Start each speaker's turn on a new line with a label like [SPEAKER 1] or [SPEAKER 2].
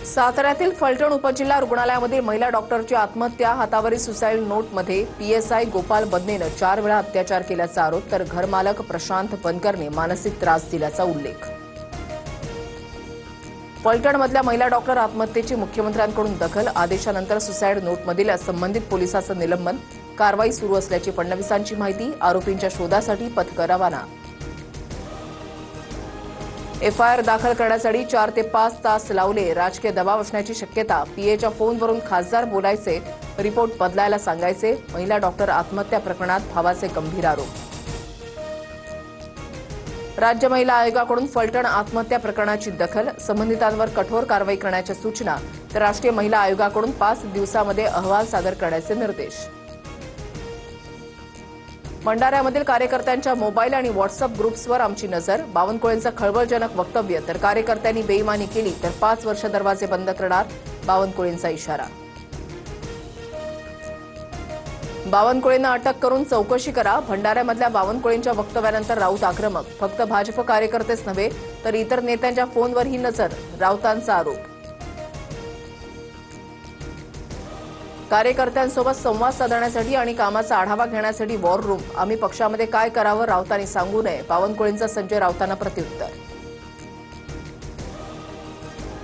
[SPEAKER 1] साताऱ्यातील फलटण उपजिल्हा रुग्णालयामधील महिला डॉक्टरची आत्महत्या, हातावरील सुसाईड नोटमध्ये पीएसआय गोपाल बदनेनं 4 वेळा अत्याचार केल्याचा आरोप, तर घरमालक प्रशांत बनकरने मानसिक त्रास दिल्याचा उल्लेख. फलटणमधल्या महिला डॉक्टर आत्महत्येची मुख्यमंत्र्यांकडून दखल, आदेशानंतर सुसाईड नोटमधील संबंधित पोलिसाचं निलंबन, कारवाई सुरू असल्याची फडणवीसांची माहिती. आरोपींच्या शोधासाठी पथकं रवाना. एफआयआर दाखल करण्यासाठी 4 ते 5 तास लावले. राजकीय दबाव असण्याची शक्यता. पीएच्या फोनवरून खासदार बोलायचे, रिपोर्ट बदलायला सांगायचे. महिला डॉक्टर आत्महत्या प्रकरणात भावाचे गंभीर आरोप. राज्य महिला आयोगाकडून फलटण आत्महत्या प्रकरणाची दखल, संबंधितांवर कठोर कारवाई करण्याच्या सूचना, तर राष्ट्रीय महिला आयोगाकडून 5 दिवसांमध्ये अहवाल सादर करण्याचे निर्देश. भंडाऱ्यामधील कार्यकर्त्यांच्या मोबाईल आणि व्हॉट्सअप ग्रुप्सवर आमची नजर. बावनकुळेंचं खळबळजनक वक्तव्य, तर कार्यकर्त्यांनी बेईमानी केली तर 5 वर्ष दरवाजे बंद करणार, बावनकुळेंचा इशारा. बावनकुळेंना अटक करून चौकशी करा. भंडाऱ्यामधल्या बावनकुळेंच्या वक्तव्यानंतर राऊत आक्रमक. फक्त भाजप कार्यकर्तेच नव्हे तर इतर नेत्यांच्या फोनवरही नजर, राऊतांचा आरोप. कार्यकर्त्यांसोबत संवाद साधण्यासाठी आणि कामाचा आढावा घेण्यासाठी वॉर रूम. आम्ही पक्षामध्ये काय करावं राऊतांनी सांगू नये, बावनकुळेंचा संजय राऊतांना प्रत्युत्तर.